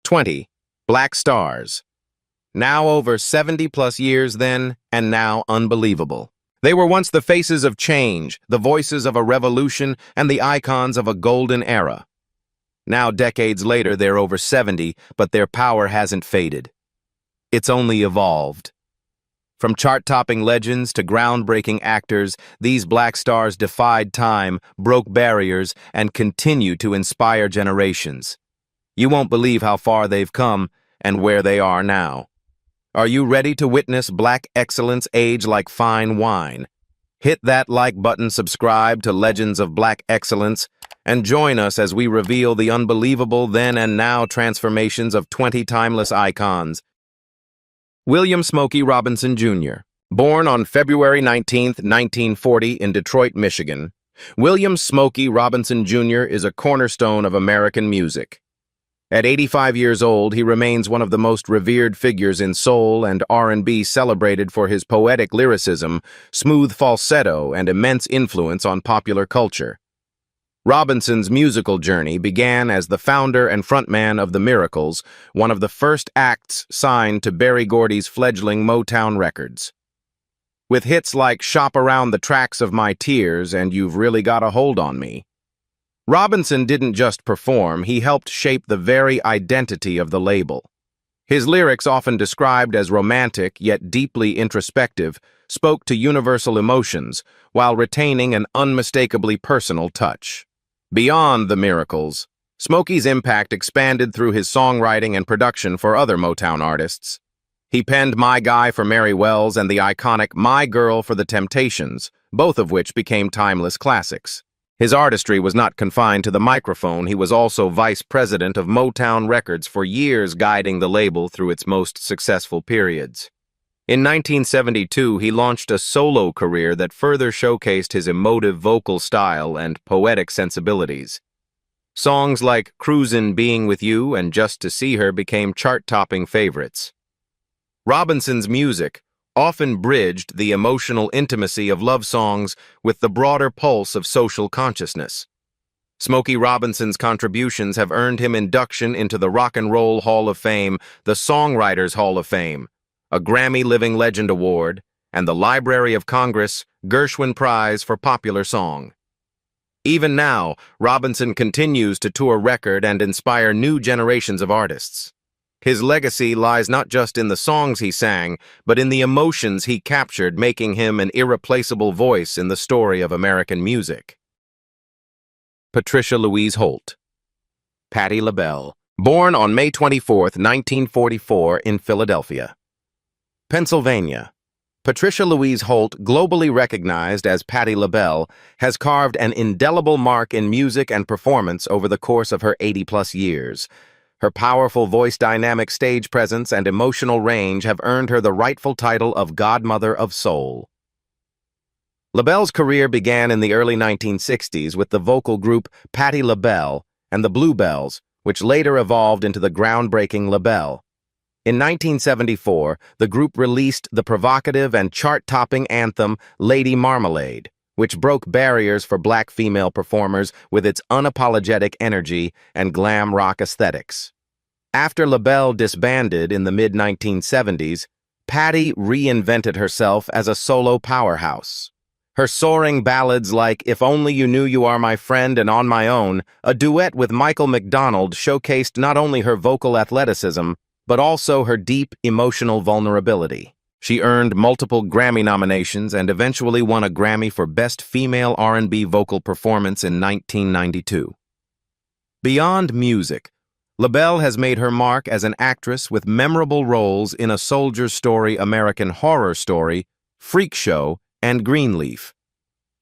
20. Black Stars. Now over 70-plus years then, and now unbelievable. They were once the faces of change, the voices of a revolution, and the icons of a golden era. Now, decades later, they're over 70, but their power hasn't faded. It's only evolved. From chart-topping legends to groundbreaking actors, these black stars defied time, broke barriers, and continue to inspire generations. You won't believe how far they've come and where they are now. Are you ready to witness black excellence age like fine wine? Hit that like button, subscribe to Legends of Black Excellence, and join us as we reveal the unbelievable then and now transformations of 20 timeless icons. William Smokey Robinson, Jr. Born on February 19, 1940 in Detroit, Michigan, William Smokey Robinson, Jr. is a cornerstone of American music. At 85 years old, he remains one of the most revered figures in soul and R&B, celebrated for his poetic lyricism, smooth falsetto, and immense influence on popular culture. Robinson's musical journey began as the founder and frontman of The Miracles, one of the first acts signed to Berry Gordy's fledgling Motown Records. With hits like Shop Around the Tracks of My Tears and You've Really Got a Hold on Me, Robinson didn't just perform, he helped shape the very identity of the label. His lyrics, often described as romantic yet deeply introspective, spoke to universal emotions while retaining an unmistakably personal touch. Beyond The Miracles, Smokey's impact expanded through his songwriting and production for other Motown artists. He penned My Guy for Mary Wells and the iconic My Girl for the Temptations, both of which became timeless classics. His artistry was not confined to the microphone. He was also vice president of Motown Records for years, guiding the label through its most successful periods. In 1972, he launched a solo career that further showcased his emotive vocal style and poetic sensibilities. Songs like Cruisin' Being With You and Just to See Her became chart-topping favorites. Robinson's music often bridged the emotional intimacy of love songs with the broader pulse of social consciousness. Smokey Robinson's contributions have earned him induction into the Rock and Roll Hall of Fame, the Songwriters Hall of Fame, a Grammy Living Legend Award, and the Library of Congress Gershwin Prize for Popular Song. Even now, Robinson continues to tour record and inspire new generations of artists. His legacy lies not just in the songs he sang, but in the emotions he captured, making him an irreplaceable voice in the story of American music. Patricia Louise Holt. Patti LaBelle. Born on May 24, 1944 in Philadelphia, Pennsylvania, Patricia Louise Holt, globally recognized as Patti LaBelle, has carved an indelible mark in music and performance over the course of her 80-plus years. Her powerful voice, dynamic stage presence, and emotional range have earned her the rightful title of Godmother of Soul. LaBelle's career began in the early 1960s with the vocal group Patti LaBelle and the Bluebells, which later evolved into the groundbreaking LaBelle. In 1974, the group released the provocative and chart-topping anthem Lady Marmalade, which broke barriers for black female performers with its unapologetic energy and glam rock aesthetics. After LaBelle disbanded in the mid-1970s, Patti reinvented herself as a solo powerhouse. Her soaring ballads like If Only You Knew You Are My Friend and On My Own, a duet with Michael McDonald, showcased not only her vocal athleticism, but also her deep emotional vulnerability. She earned multiple Grammy nominations and eventually won a Grammy for Best Female R&B Vocal Performance in 1992. Beyond music, LaBelle has made her mark as an actress with memorable roles in A Soldier's Story, American Horror Story, Freak Show, and Greenleaf.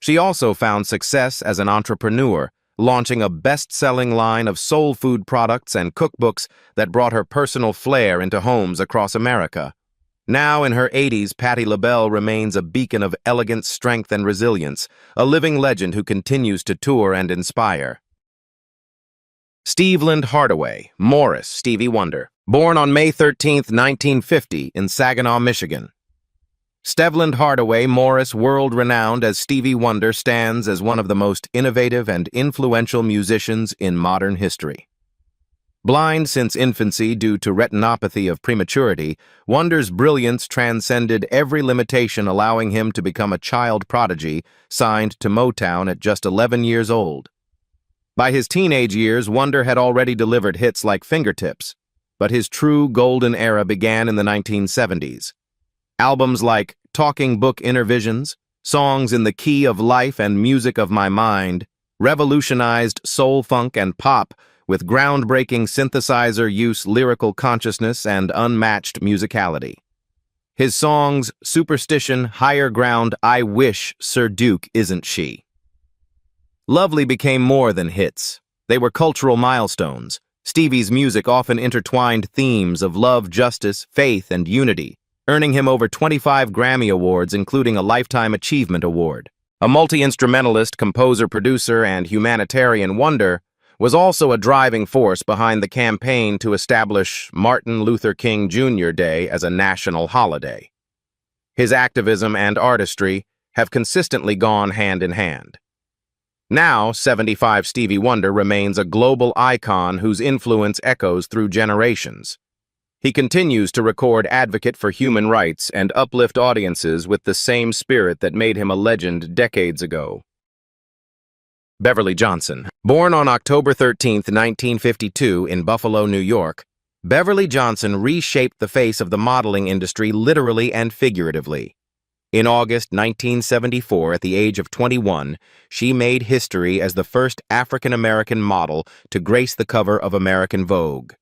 She also found success as an entrepreneur, launching a best-selling line of soul food products and cookbooks that brought her personal flair into homes across America. Now in her 80s, Patti LaBelle remains a beacon of elegant strength and resilience, a living legend who continues to tour and inspire. Stevland Hardaway, Morris, Stevie Wonder. Born on May 13, 1950 in Saginaw, Michigan, Stevland Hardaway Morris, world-renowned as Stevie Wonder, stands as one of the most innovative and influential musicians in modern history. Blind since infancy due to retinopathy of prematurity, Wonder's brilliance transcended every limitation, allowing him to become a child prodigy signed to Motown at just 11 years old. By his teenage years, Wonder had already delivered hits like Fingertips, but his true golden era began in the 1970s. Albums like Talking Book Intervisions, Songs in the Key of Life and Music of My Mind revolutionized soul, funk, and pop with groundbreaking synthesizer use, lyrical consciousness, and unmatched musicality. His songs Superstition, Higher Ground, I Wish Sir Duke Isn't She. Lovely became more than hits. They were cultural milestones. Stevie's music often intertwined themes of love, justice, faith, and unity, earning him over 25 Grammy Awards, including a Lifetime Achievement Award. A multi-instrumentalist, composer, producer, and humanitarian, Wonder was also a driving force behind the campaign to establish Martin Luther King Jr. Day as a national holiday. His activism and artistry have consistently gone hand in hand. Now, 75 Stevie Wonder remains a global icon whose influence echoes through generations. He continues to record advocate for human rights and uplift audiences with the same spirit that made him a legend decades ago. Beverly Johnson. Born on October 13, 1952 in Buffalo, New York, Beverly Johnson reshaped the face of the modeling industry literally and figuratively. In August 1974, at the age of 21, she made history as the first African-American model to grace the cover of American Vogue.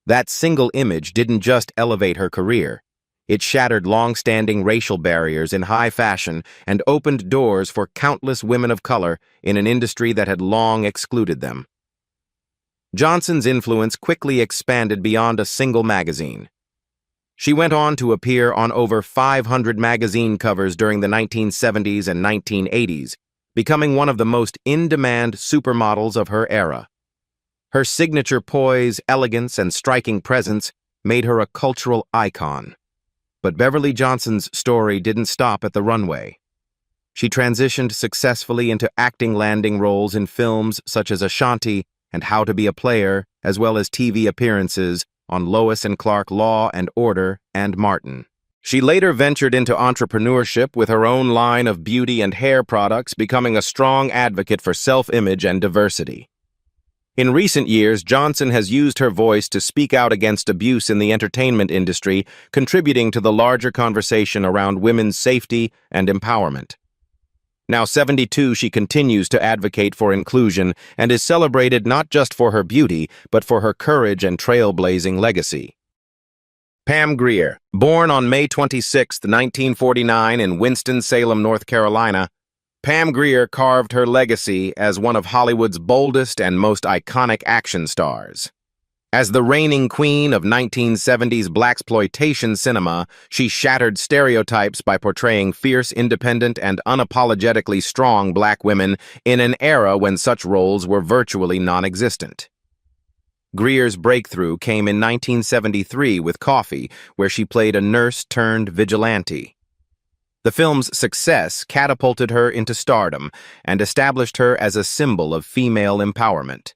That single image didn't just elevate her career. It shattered long-standing racial barriers in high fashion and opened doors for countless women of color in an industry that had long excluded them. Johnson's influence quickly expanded beyond a single magazine. She went on to appear on over 500 magazine covers during the 1970s and 1980s, becoming one of the most in-demand supermodels of her era. Her signature poise, elegance, and striking presence made her a cultural icon. But Beverly Johnson's story didn't stop at the runway. She transitioned successfully into acting, landing roles in films such as Ashanti and How to Be a Player, as well as TV appearances on Lois and Clark, Law and Order, and Martin. She later ventured into entrepreneurship with her own line of beauty and hair products, becoming a strong advocate for self-image and diversity. In recent years, Johnson has used her voice to speak out against abuse in the entertainment industry, contributing to the larger conversation around women's safety and empowerment. Now 72, she continues to advocate for inclusion and is celebrated not just for her beauty, but for her courage and trailblazing legacy. Pam Grier. Born on May 26, 1949 in Winston-Salem, North Carolina, Pam Grier carved her legacy as one of Hollywood's boldest and most iconic action stars. As the reigning queen of 1970s blaxploitation cinema, she shattered stereotypes by portraying fierce, independent, and unapologetically strong black women in an era when such roles were virtually non-existent. Grier's breakthrough came in 1973 with Coffee, where she played a nurse-turned-vigilante. The film's success catapulted her into stardom and established her as a symbol of female empowerment.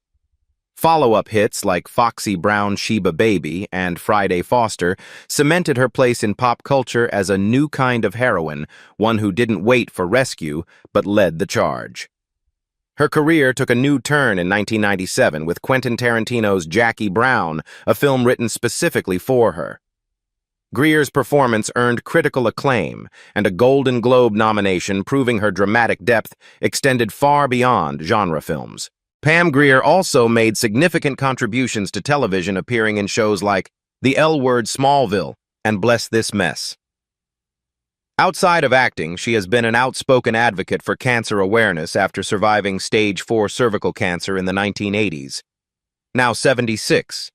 Follow-up hits like Foxy Brown Sheba Baby and Friday Foster cemented her place in pop culture as a new kind of heroine, one who didn't wait for rescue but led the charge. Her career took a new turn in 1997 with Quentin Tarantino's Jackie Brown, a film written specifically for her. Grier's performance earned critical acclaim and a Golden Globe nomination, proving her dramatic depth extended far beyond genre films. Pam Grier also made significant contributions to television, appearing in shows like The L Word, Smallville, and Bless This Mess. Outside of acting, she has been an outspoken advocate for cancer awareness after surviving stage 4 cervical cancer in the 1980s. Now 76.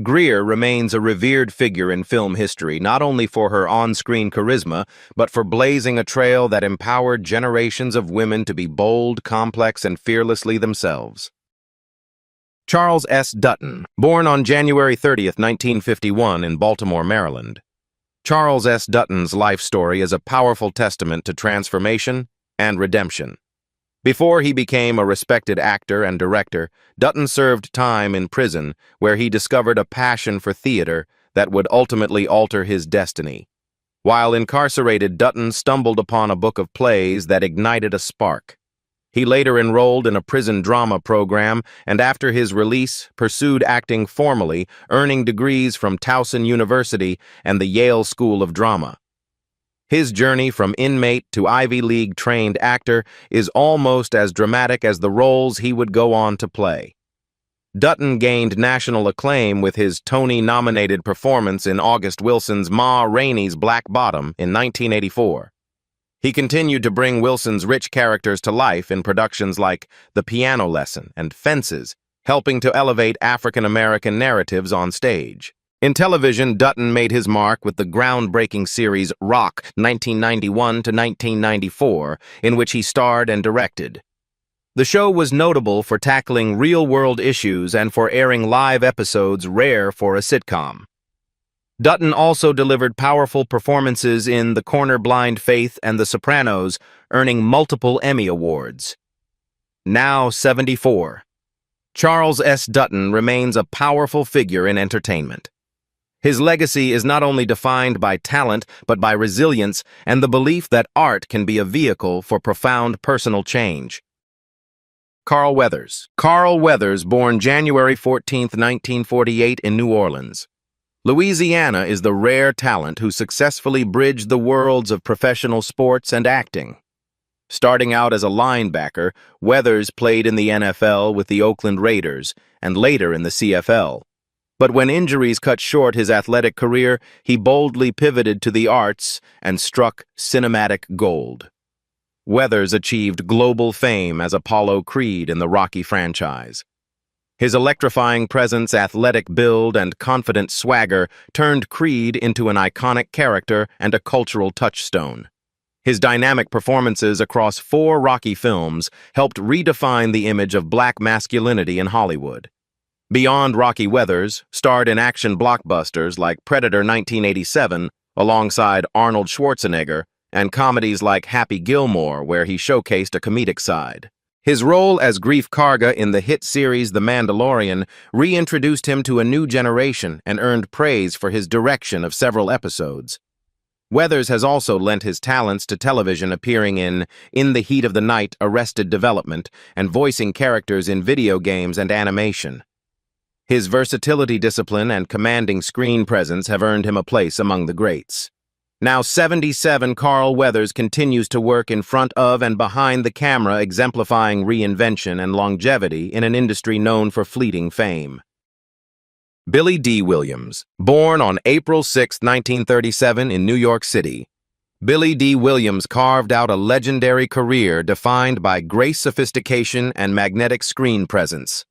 Grier remains a revered figure in film history, not only for her on-screen charisma, but for blazing a trail that empowered generations of women to be bold, complex, and fearlessly themselves. Charles S. Dutton. Born on January 30, 1951 in Baltimore, Maryland, Charles S. Dutton's life story is a powerful testament to transformation and redemption. Before he became a respected actor and director, Dutton served time in prison, where he discovered a passion for theater that would ultimately alter his destiny. While incarcerated, Dutton stumbled upon a book of plays that ignited a spark. He later enrolled in a prison drama program and after his release pursued acting formally, earning degrees from Towson University and the Yale School of Drama. His journey from inmate to Ivy League-trained actor is almost as dramatic as the roles he would go on to play. Dutton gained national acclaim with his Tony-nominated performance in August Wilson's Ma Rainey's Black Bottom in 1984. He continued to bring Wilson's rich characters to life in productions like The Piano Lesson and Fences, helping to elevate African-American narratives on stage. In television, Dutton made his mark with the groundbreaking series Rock 1991 to 1994, in which he starred and directed. The show was notable for tackling real-world issues and for airing live episodes rare for a sitcom. Dutton also delivered powerful performances in The Corner-Blind Faith and The Sopranos, earning multiple Emmy Awards. Now 74. Charles S. Dutton remains a powerful figure in entertainment. His legacy is not only defined by talent, but by resilience and the belief that art can be a vehicle for profound personal change. Carl Weathers. Carl Weathers, born January 14, 1948 in New Orleans, Louisiana, is the rare talent who successfully bridged the worlds of professional sports and acting. Starting out as a linebacker, Weathers played in the NFL with the Oakland Raiders and later in the CFL. But when injuries cut short his athletic career, he boldly pivoted to the arts and struck cinematic gold. Weathers achieved global fame as Apollo Creed in the Rocky franchise. His electrifying presence, athletic build, and confident swagger turned Creed into an iconic character and a cultural touchstone. His dynamic performances across 4 Rocky films helped redefine the image of black masculinity in Hollywood. Beyond Rocky, Weathers starred in action blockbusters like Predator 1987 alongside Arnold Schwarzenegger and comedies like Happy Gilmore, where he showcased a comedic side. His role as Greef Karga in the hit series The Mandalorian reintroduced him to a new generation and earned praise for his direction of several episodes. Weathers has also lent his talents to television, appearing in the Heat of the Night, Arrested Development, and voicing characters in video games and animation. His versatility, discipline, and commanding screen presence have earned him a place among the greats. Now 77, Carl Weathers continues to work in front of and behind the camera, exemplifying reinvention and longevity in an industry known for fleeting fame. Billy D. Williams. Born on April 6, 1937 in New York City, Billy D. Williams carved out a legendary career defined by grace, sophistication, and magnetic screen presence.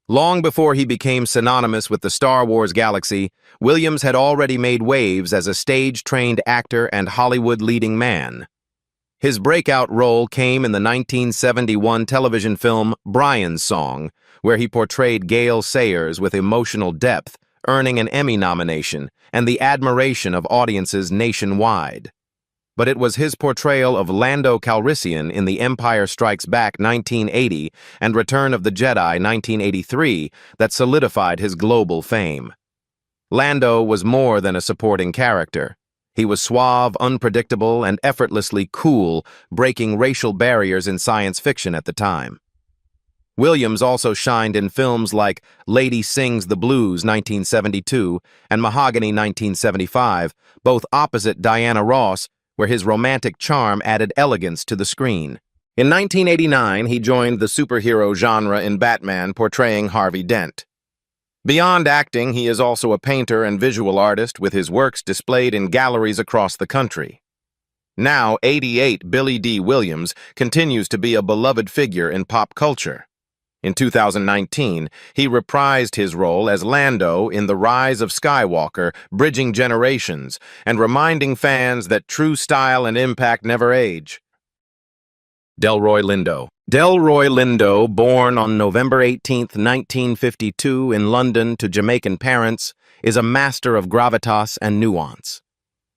Long before he became synonymous with the Star Wars galaxy, Williams had already made waves as a stage-trained actor and Hollywood leading man. His breakout role came in the 1971 television film Brian's Song, where he portrayed Gale Sayers with emotional depth, earning an Emmy nomination and the admiration of audiences nationwide. But it was his portrayal of Lando Calrissian in The Empire Strikes Back 1980 and Return of the Jedi 1983 that solidified his global fame. Lando was more than a supporting character. He was suave, unpredictable, and effortlessly cool, breaking racial barriers in science fiction at the time. Williams also shined in films like Lady Sings the Blues 1972 and Mahogany 1975, both opposite Diana Ross, where his romantic charm added elegance to the screen. In 1989, he joined the superhero genre in Batman, portraying Harvey Dent. Beyond acting, he is also a painter and visual artist, with his works displayed in galleries across the country. Now 88, Billy D. Williams continues to be a beloved figure in pop culture. In 2019, he reprised his role as Lando in The Rise of Skywalker, bridging generations and reminding fans that true style and impact never age. Delroy Lindo. Delroy Lindo, born on November 18, 1952 in London to Jamaican parents, is a master of gravitas and nuance.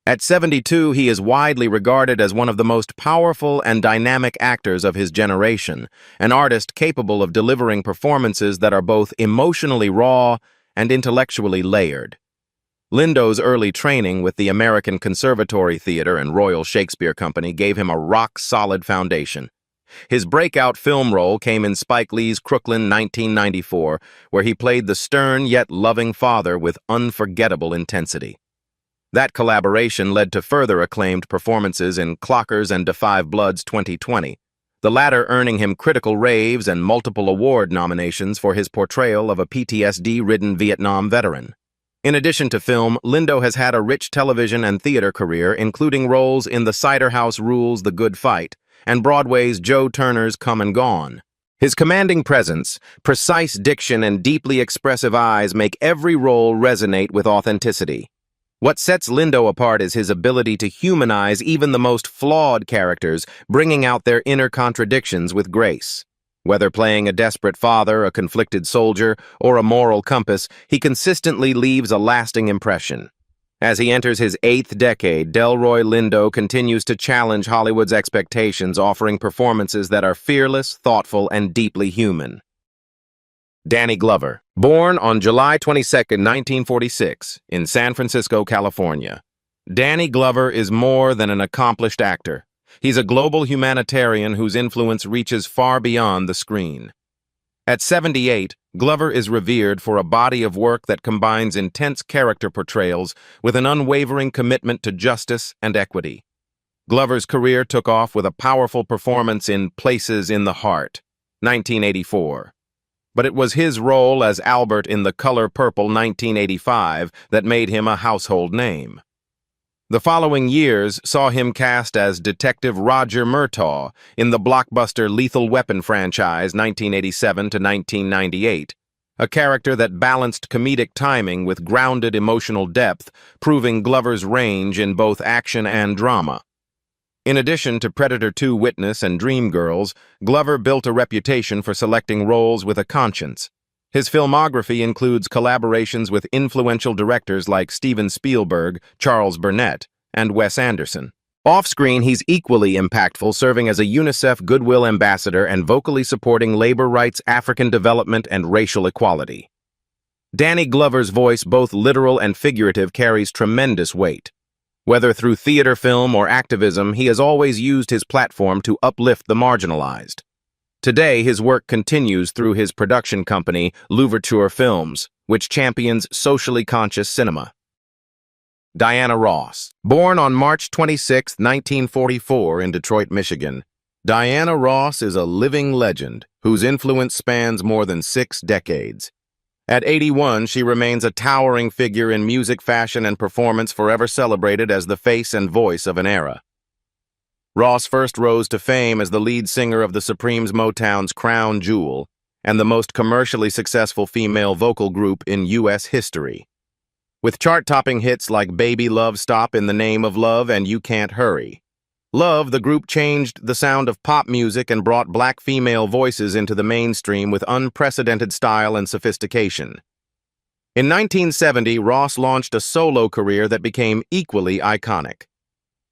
At 72, he is widely regarded as one of the most powerful and dynamic actors of his generation, an artist capable of delivering performances that are both emotionally raw and intellectually layered. Lindo's early training with the American Conservatory Theater and Royal Shakespeare Company gave him a rock-solid foundation. His breakout film role came in Spike Lee's Crooklyn 1994, where he played the stern yet loving father with unforgettable intensity. That collaboration led to further acclaimed performances in Clockers and Defy Blood's 2020, the latter earning him critical raves and multiple award nominations for his portrayal of a PTSD-ridden Vietnam veteran. In addition to film, Lindo has had a rich television and theater career, including roles in The Cider House Rules the Good Fight and Broadway's Joe Turner's Come and Gone. His commanding presence, precise diction, and deeply expressive eyes make every role resonate with authenticity. What sets Lindo apart is his ability to humanize even the most flawed characters, bringing out their inner contradictions with grace. Whether playing a desperate father, a conflicted soldier, or a moral compass, he consistently leaves a lasting impression. As he enters his 8th decade, Delroy Lindo continues to challenge Hollywood's expectations, offering performances that are fearless, thoughtful, and deeply human. Danny Glover, born on July 22, 1946, in San Francisco, California. Danny Glover is more than an accomplished actor. He's a global humanitarian whose influence reaches far beyond the screen. At 78, Glover is revered for a body of work that combines intense character portrayals with an unwavering commitment to justice and equity. Glover's career took off with a powerful performance in Places in the Heart, 1984. But it was his role as Albert in The Color Purple, 1985, that made him a household name. The following years saw him cast as Detective Roger Murtaugh in the blockbuster Lethal Weapon franchise, 1987 to 1998, a character that balanced comedic timing with grounded emotional depth, proving Glover's range in both action and drama. In addition to Predator 2 Witness and Dreamgirls, Glover built a reputation for selecting roles with a conscience. His filmography includes collaborations with influential directors like Steven Spielberg, Charles Burnett, and Wes Anderson. Off-screen, he's equally impactful, serving as a UNICEF Goodwill Ambassador and vocally supporting labor rights, African development, and racial equality. Danny Glover's voice, both literal and figurative, carries tremendous weight. Whether through theater, film, or activism, he has always used his platform to uplift the marginalized. Today, his work continues through his production company, Louverture Films, which champions socially conscious cinema. Diana Ross. Born on March 26, 1944 in Detroit, Michigan, Diana Ross is a living legend whose influence spans more than 6 decades. At 81, she remains a towering figure in music, fashion, and performance, forever celebrated as the face and voice of an era. Ross first rose to fame as the lead singer of the Supremes' Motown's Crown Jewel and the most commercially successful female vocal group in U.S. history. With chart-topping hits like Baby Love Stop, In the Name of Love, and You Can't Hurry. Love, the group changed the sound of pop music and brought black female voices into the mainstream with unprecedented style and sophistication. In 1970, Ross launched a solo career that became equally iconic.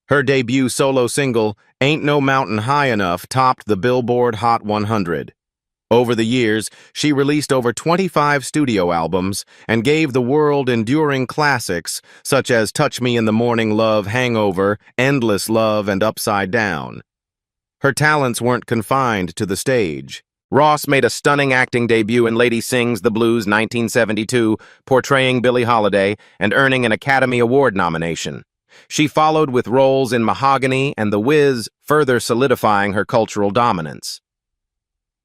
Her debut solo single, Ain't No Mountain High Enough, topped the Billboard Hot 100. Over the years, she released over 25 studio albums and gave the world enduring classics such as Touch Me in the Morning Love, Hangover, Endless Love, and Upside Down. Her talents weren't confined to the stage. Ross made a stunning acting debut in Lady Sings the Blues 1972, portraying Billie Holiday and earning an Academy Award nomination. She followed with roles in Mahogany and The Wiz, further solidifying her cultural dominance.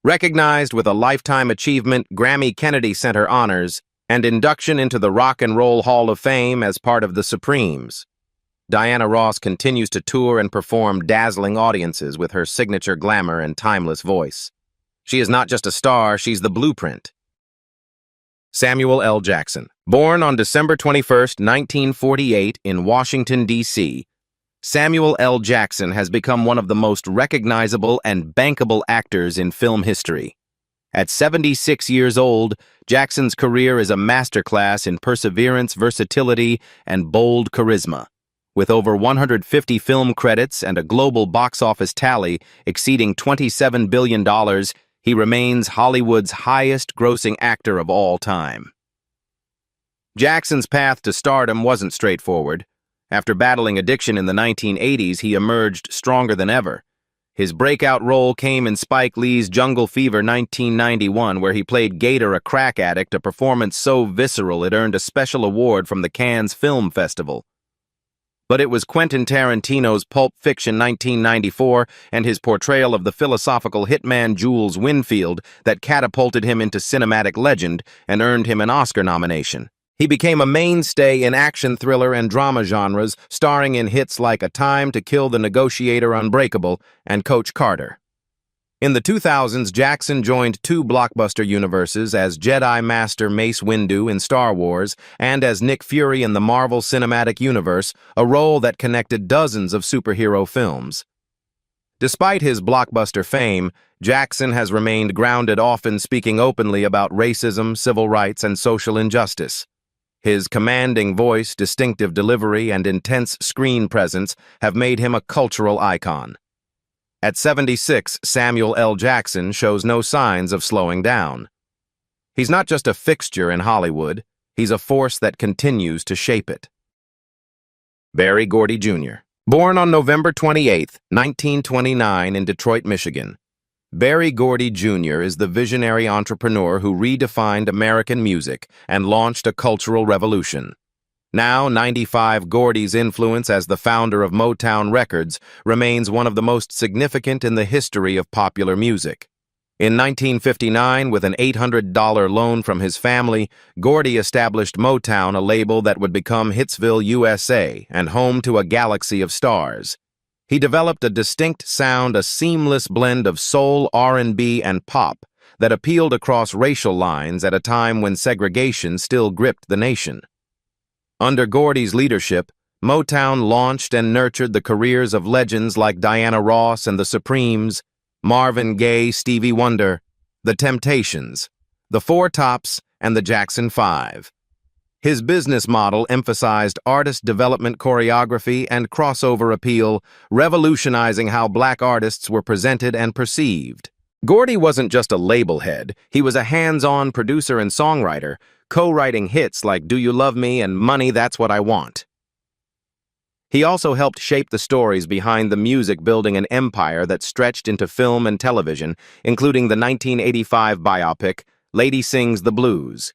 Recognized with a Lifetime Achievement, Grammy Kennedy Center honors, and induction into the Rock and Roll Hall of Fame as part of the Supremes, Diana Ross continues to tour and perform dazzling audiences with her signature glamour and timeless voice. She is not just a star, she's the blueprint. Samuel L. Jackson. Born on December 21, 1948 in Washington, D.C., Samuel L. Jackson has become one of the most recognizable and bankable actors in film history. At 76 years old, Jackson's career is a masterclass in perseverance, versatility, and bold charisma. With over 150 film credits and a global box office tally exceeding $27 billion, he remains Hollywood's highest-grossing actor of all time. Jackson's path to stardom wasn't straightforward. After battling addiction in the 1980s, he emerged stronger than ever. His breakout role came in Spike Lee's Jungle Fever 1991, where he played Gator, a crack addict, a performance so visceral it earned a special award from the Cannes Film Festival. But it was Quentin Tarantino's Pulp Fiction 1994 and his portrayal of the philosophical hitman Jules Winfield that catapulted him into cinematic legend and earned him an Oscar nomination. He became a mainstay in action thriller and drama genres, starring in hits like A Time to Kill the Negotiator, Unbreakable, and Coach Carter. In the 2000s, Jackson joined two blockbuster universes as Jedi Master Mace Windu in Star Wars and as Nick Fury in the Marvel Cinematic Universe, a role that connected dozens of superhero films. Despite his blockbuster fame, Jackson has remained grounded, often speaking openly about racism, civil rights, and social injustice. His commanding voice, distinctive delivery, and intense screen presence have made him a cultural icon. At 76, Samuel L. Jackson shows no signs of slowing down. He's not just a fixture in Hollywood, he's a force that continues to shape it. Berry Gordy Jr. Born on November 28, 1929 in Detroit, Michigan, Berry Gordy Jr. is the visionary entrepreneur who redefined American music and launched a cultural revolution. Now 95, Gordy's influence as the founder of Motown Records remains one of the most significant in the history of popular music. In 1959, with an $800 loan from his family, Gordy established Motown, a label that would become Hitsville, USA, and home to a galaxy of stars. He developed a distinct sound, a seamless blend of soul, R&B, and pop that appealed across racial lines at a time when segregation still gripped the nation. Under Gordy's leadership, Motown launched and nurtured the careers of legends like Diana Ross and the Supremes, Marvin Gaye, Stevie Wonder, The Temptations, the Four Tops, and the Jackson 5. His business model emphasized artist development, choreography, and crossover appeal, revolutionizing how black artists were presented and perceived. Gordy wasn't just a label head, he was a hands-on producer and songwriter, co-writing hits like Do You Love Me and Money, That's What I Want. He also helped shape the stories behind the music, building an empire that stretched into film and television, including the 1985 biopic, Lady Sings the Blues.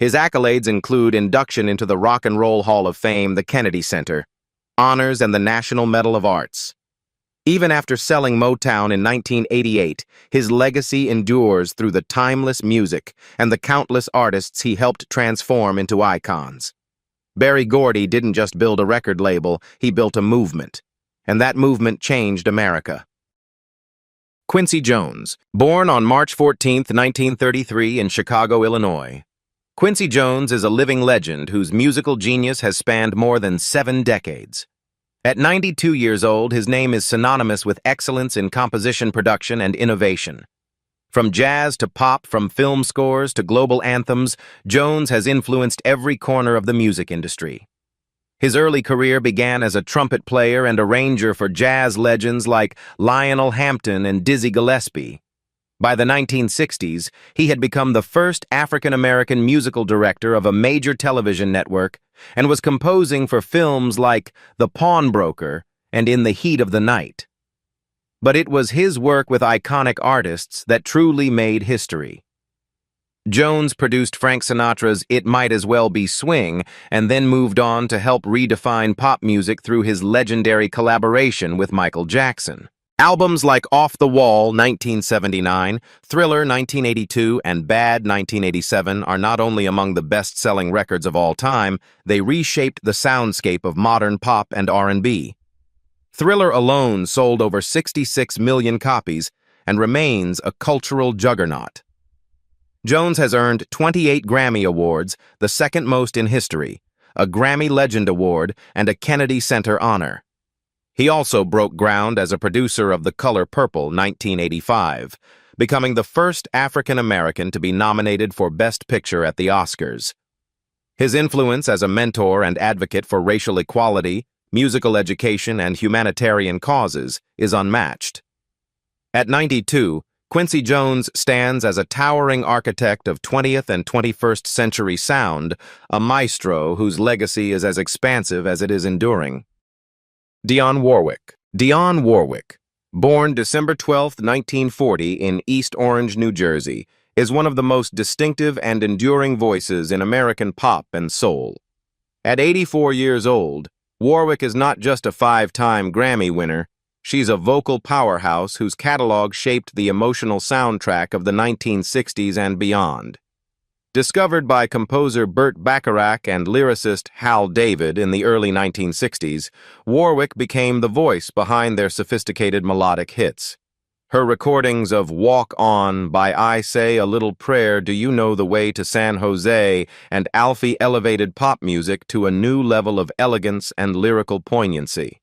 His accolades include induction into the Rock and Roll Hall of Fame, the Kennedy Center, honors, and the National Medal of Arts. Even after selling Motown in 1988, his legacy endures through the timeless music and the countless artists he helped transform into icons. Berry Gordy didn't just build a record label, he built a movement, and that movement changed America. Quincy Jones, born on March 14, 1933 in Chicago, Illinois. Quincy Jones is a living legend whose musical genius has spanned more than 7 decades. At 92 years old, his name is synonymous with excellence in composition, production, and innovation. From jazz to pop, from film scores to global anthems, Jones has influenced every corner of the music industry. His early career began as a trumpet player and arranger for jazz legends like Lionel Hampton and Dizzy Gillespie. By the 1960s, he had become the first African-American musical director of a major television network and was composing for films like The Pawnbroker and In the Heat of the Night. But it was his work with iconic artists that truly made history. Jones produced Frank Sinatra's It Might As Well Be Swing and then moved on to help redefine pop music through his legendary collaboration with Michael Jackson. Albums like Off the Wall 1979, Thriller 1982, and Bad 1987 are not only among the best-selling records of all time, they reshaped the soundscape of modern pop and R&B. Thriller alone sold over 66 million copies and remains a cultural juggernaut. Jones has earned 28 Grammy Awards, the second most in history, a Grammy Legend Award, and a Kennedy Center honor. He also broke ground as a producer of The Color Purple 1985, becoming the first African-American to be nominated for Best Picture at the Oscars. His influence as a mentor and advocate for racial equality, musical education, and humanitarian causes is unmatched. At 92, Quincy Jones stands as a towering architect of 20th and 21st century sound, a maestro whose legacy is as expansive as it is enduring. Dionne Warwick. Dionne Warwick, born December 12, 1940 in East Orange, New Jersey, is one of the most distinctive and enduring voices in American pop and soul. At 84 years old, Warwick is not just a five-time Grammy winner. She's a vocal powerhouse whose catalog shaped the emotional soundtrack of the 1960s and beyond. Discovered by composer Burt Bacharach and lyricist Hal David in the early 1960s, Warwick became the voice behind their sophisticated melodic hits. Her recordings of Walk On by I Say a Little Prayer, Do You Know the Way to San Jose, and Alfie elevated pop music to a new level of elegance and lyrical poignancy.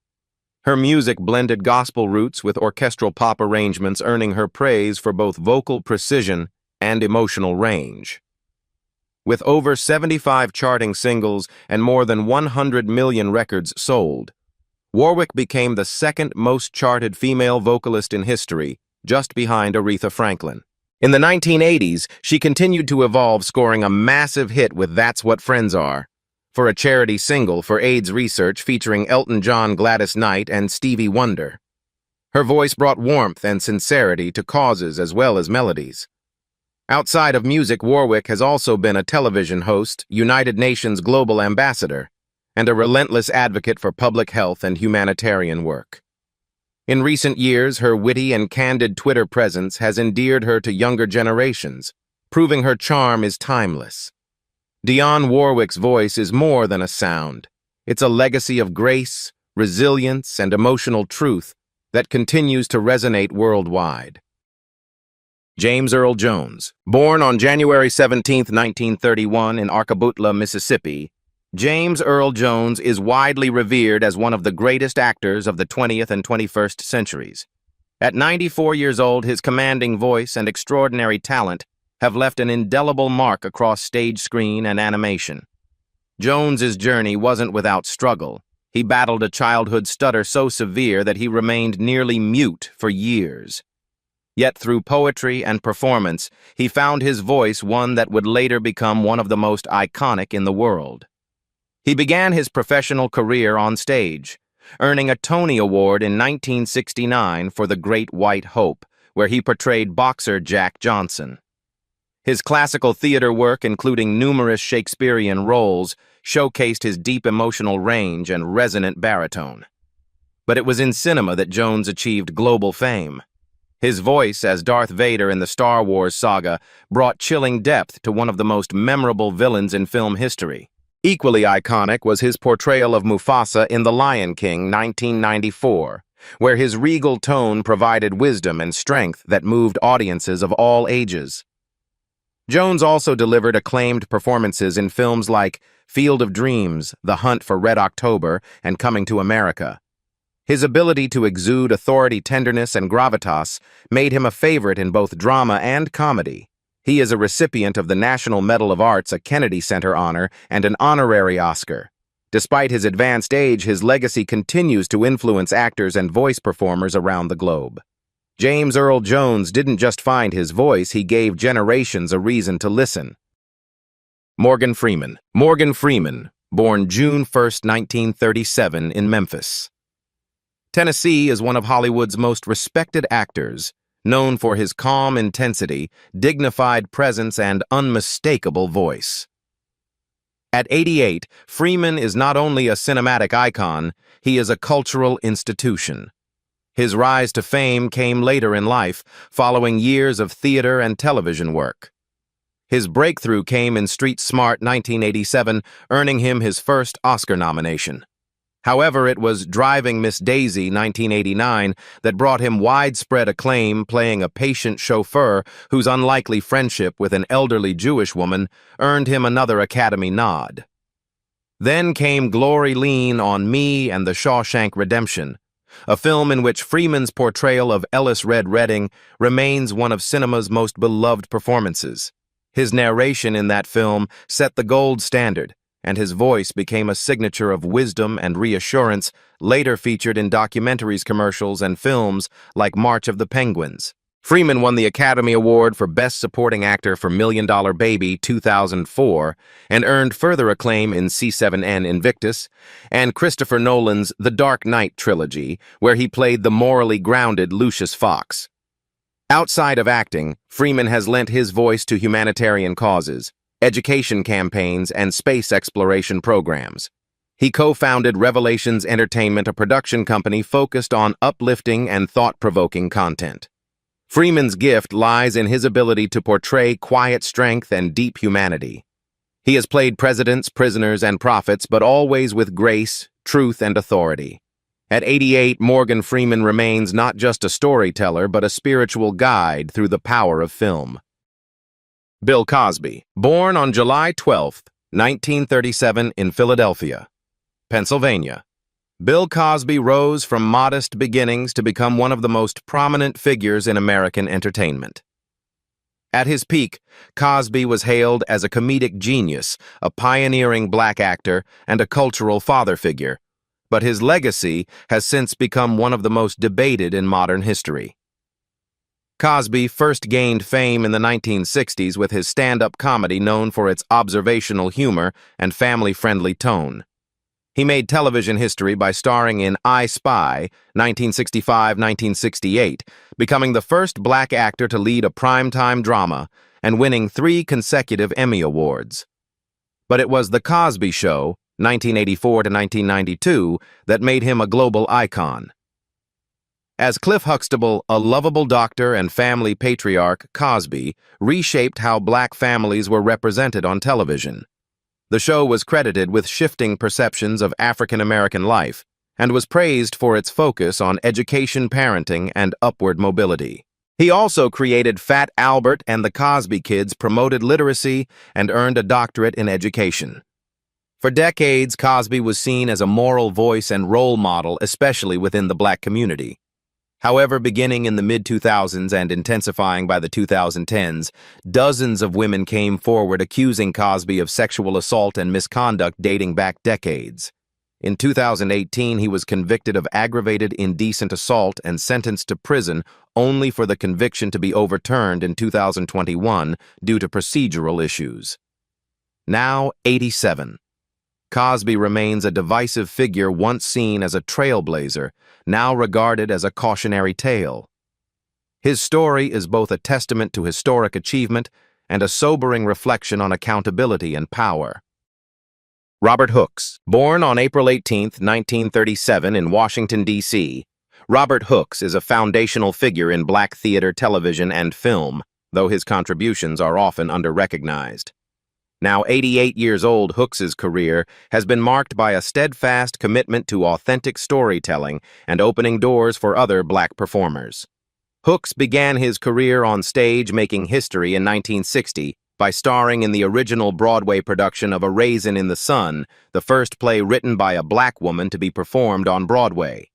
Her music blended gospel roots with orchestral pop arrangements, earning her praise for both vocal precision and emotional range. With over 75 charting singles and more than 100 million records sold, Warwick became the second most charted female vocalist in history, just behind Aretha Franklin. In the 1980s, she continued to evolve, scoring a massive hit with That's What Friends Are, for a charity single for AIDS research featuring Elton John, Gladys Knight, and Stevie Wonder. Her voice brought warmth and sincerity to causes as well as melodies. Outside of music, Warwick has also been a television host, United Nations Global Ambassador, and a relentless advocate for public health and humanitarian work. In recent years, her witty and candid Twitter presence has endeared her to younger generations, proving her charm is timeless. Dionne Warwick's voice is more than a sound. It's a legacy of grace, resilience, and emotional truth that continues to resonate worldwide. James Earl Jones. Born on January 17, 1931 in Arcabutla, Mississippi, James Earl Jones is widely revered as one of the greatest actors of the 20th and 21st centuries. At 94 years old, his commanding voice and extraordinary talent have left an indelible mark across stage, screen, and animation. Jones's journey wasn't without struggle. He battled a childhood stutter so severe that he remained nearly mute for years. Yet through poetry and performance, he found his voice, one that would later become one of the most iconic in the world. He began his professional career on stage, earning a Tony Award in 1969 for The Great White Hope, where he portrayed boxer Jack Johnson. His classical theater work, including numerous Shakespearean roles, showcased his deep emotional range and resonant baritone. But it was in cinema that Jones achieved global fame. His voice as Darth Vader in the Star Wars saga brought chilling depth to one of the most memorable villains in film history. Equally iconic was his portrayal of Mufasa in The Lion King, 1994, where his regal tone provided wisdom and strength that moved audiences of all ages. Jones also delivered acclaimed performances in films like Field of Dreams, The Hunt for Red October, and Coming to America. His ability to exude authority, tenderness, and gravitas made him a favorite in both drama and comedy. He is a recipient of the National Medal of Arts, a Kennedy Center honor, and an honorary Oscar. Despite his advanced age, his legacy continues to influence actors and voice performers around the globe. James Earl Jones didn't just find his voice, he gave generations a reason to listen. Morgan Freeman. Morgan Freeman, born June 1, 1937 in Memphis, Tennessee, is one of Hollywood's most respected actors, known for his calm intensity, dignified presence, and unmistakable voice. At 88, Freeman is not only a cinematic icon, he is a cultural institution. His rise to fame came later in life, following years of theater and television work. His breakthrough came in Street Smart 1987, earning him his first Oscar nomination. However, it was Driving Miss Daisy 1989 that brought him widespread acclaim, playing a patient chauffeur whose unlikely friendship with an elderly Jewish woman earned him another Academy nod. Then came Glory Lean on Me and The Shawshank Redemption, a film in which Freeman's portrayal of Ellis Red Redding remains one of cinema's most beloved performances. His narration in that film set the gold standard, and his voice became a signature of wisdom and reassurance, later featured in documentaries, commercials, and films like March of the Penguins. Freeman won the Academy Award for Best Supporting Actor for Million Dollar Baby 2004 and earned further acclaim in C7N Invictus and Christopher Nolan's The Dark Knight trilogy, where he played the morally grounded Lucius Fox. Outside of acting, Freeman has lent his voice to humanitarian causes, education campaigns, and space exploration programs. He co-founded Revelations Entertainment, a production company focused on uplifting and thought-provoking content. Freeman's gift lies in his ability to portray quiet strength and deep humanity. He has played presidents, prisoners, and prophets, but always with grace, truth, and authority. At 88, Morgan Freeman remains not just a storyteller, but a spiritual guide through the power of film. Bill Cosby, born on July 12, 1937 in Philadelphia, Pennsylvania. Bill Cosby rose from modest beginnings to become one of the most prominent figures in American entertainment. At his peak, Cosby was hailed as a comedic genius, a pioneering black actor, and a cultural father figure, but his legacy has since become one of the most debated in modern history. Cosby first gained fame in the 1960s with his stand-up comedy known for its observational humor and family-friendly tone. He made television history by starring in I Spy, 1965-1968, becoming the first black actor to lead a primetime drama and winning 3 consecutive Emmy Awards. But it was The Cosby Show, 1984-1992, that made him a global icon. As Cliff Huxtable, a lovable doctor and family patriarch, Cosby reshaped how black families were represented on television. The show was credited with shifting perceptions of African-American life and was praised for its focus on education, parenting, and upward mobility. He also created Fat Albert and the Cosby Kids, promoted literacy, and earned a doctorate in education. For decades, Cosby was seen as a moral voice and role model, especially within the black community. However, beginning in the mid-2000s and intensifying by the 2010s, dozens of women came forward accusing Cosby of sexual assault and misconduct dating back decades. In 2018, he was convicted of aggravated indecent assault and sentenced to prison, only for the conviction to be overturned in 2021 due to procedural issues. Now 87. Cosby remains a divisive figure once seen as a trailblazer, now regarded as a cautionary tale. His story is both a testament to historic achievement and a sobering reflection on accountability and power. Robert Hooks, born on April 18, 1937 in Washington, D.C., Robert Hooks is a foundational figure in black theater, television, and film, though his contributions are often under-recognized. Now 88 years old, Hooks's career has been marked by a steadfast commitment to authentic storytelling and opening doors for other black performers. Hooks began his career on stage, making history in 1960 by starring in the original Broadway production of A Raisin in the Sun, the first play written by a black woman to be performed on Broadway.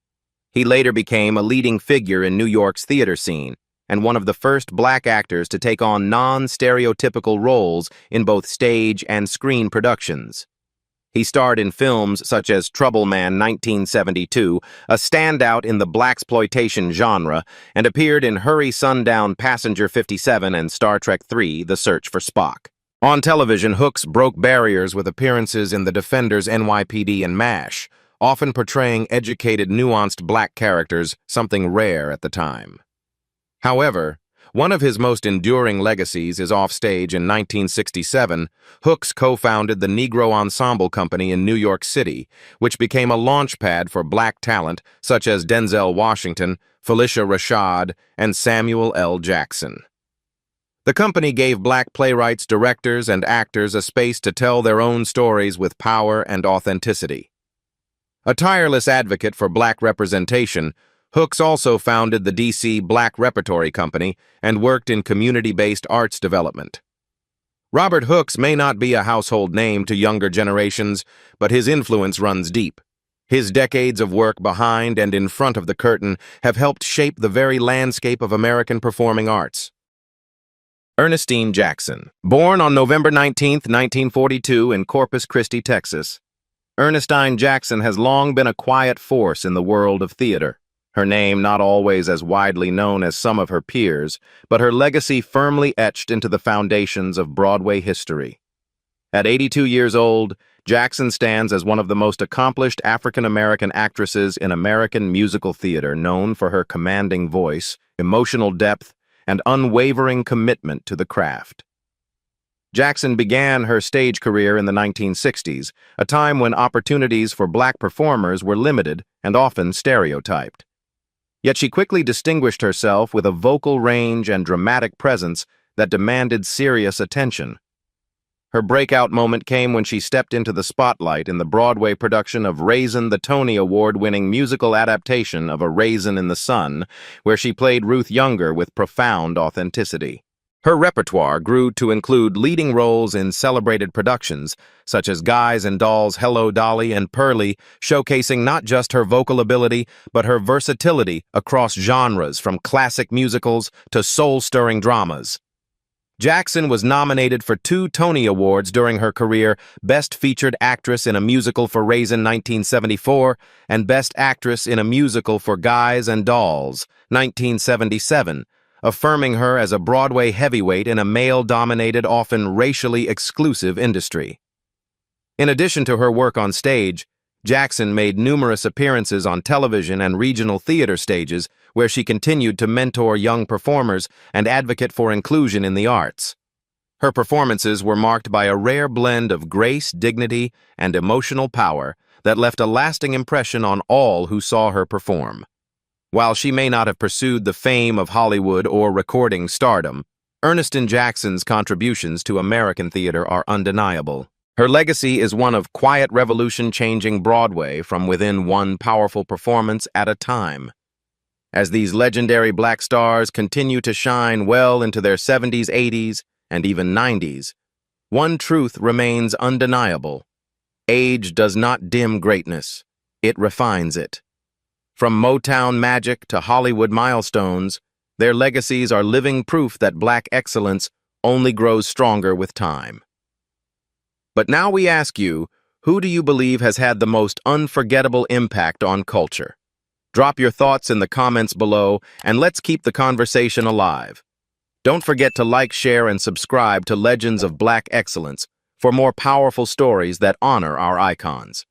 He later became a leading figure in New York's theater scene, and one of the first black actors to take on non-stereotypical roles in both stage and screen productions. He starred in films such as Trouble Man 1972, a standout in the blaxploitation genre, and appeared in Hurry Sundown, Passenger 57, and Star Trek III: The Search for Spock. On television, Hooks broke barriers with appearances in The Defenders, NYPD, and MASH, often portraying educated, nuanced black characters, something rare at the time. However, one of his most enduring legacies is offstage. In 1967, Hooks co-founded the Negro Ensemble Company in New York City, which became a launchpad for black talent such as Denzel Washington, Felicia Rashad, and Samuel L. Jackson. The company gave black playwrights, directors, and actors a space to tell their own stories with power and authenticity. A tireless advocate for black representation, Hooks also founded the D.C. Black Repertory Company and worked in community-based arts development. Robert Hooks may not be a household name to younger generations, but his influence runs deep. His decades of work behind and in front of the curtain have helped shape the very landscape of American performing arts. Ernestine Jackson. Born on November 19, 1942 in Corpus Christi, Texas, Ernestine Jackson has long been a quiet force in the world of theater. Her name not always as widely known as some of her peers, but her legacy firmly etched into the foundations of Broadway history. At 82 years old, Jackson stands as one of the most accomplished African-American actresses in American musical theater, known for her commanding voice, emotional depth, and unwavering commitment to the craft. Jackson began her stage career in the 1960s, a time when opportunities for black performers were limited and often stereotyped. Yet she quickly distinguished herself with a vocal range and dramatic presence that demanded serious attention. Her breakout moment came when she stepped into the spotlight in the Broadway production of Raisin, the Tony Award-winning musical adaptation of A Raisin in the Sun, where she played Ruth Younger with profound authenticity. Her repertoire grew to include leading roles in celebrated productions, such as Guys and Dolls' Hello, Dolly and Pearly, showcasing not just her vocal ability, but her versatility across genres from classic musicals to soul-stirring dramas. Jackson was nominated for 2 Tony Awards during her career, Best Featured Actress in a Musical for Raisin 1974 and Best Actress in a Musical for Guys and Dolls 1977, affirming her as a Broadway heavyweight in a male-dominated, often racially exclusive industry. In addition to her work on stage, Jackson made numerous appearances on television and regional theater stages where she continued to mentor young performers and advocate for inclusion in the arts. Her performances were marked by a rare blend of grace, dignity, and emotional power that left a lasting impression on all who saw her perform. While she may not have pursued the fame of Hollywood or recording stardom, Ernestine Jackson's contributions to American theater are undeniable. Her legacy is one of quiet revolution changing Broadway from within, one powerful performance at a time. As these legendary black stars continue to shine well into their 70s, 80s, and even 90s, one truth remains undeniable. Age does not dim greatness, it refines it. From Motown magic to Hollywood milestones, their legacies are living proof that black excellence only grows stronger with time. But now we ask you, who do you believe has had the most unforgettable impact on culture? Drop your thoughts in the comments below, and let's keep the conversation alive. Don't forget to like, share, and subscribe to Legends of Black Excellence for more powerful stories that honor our icons.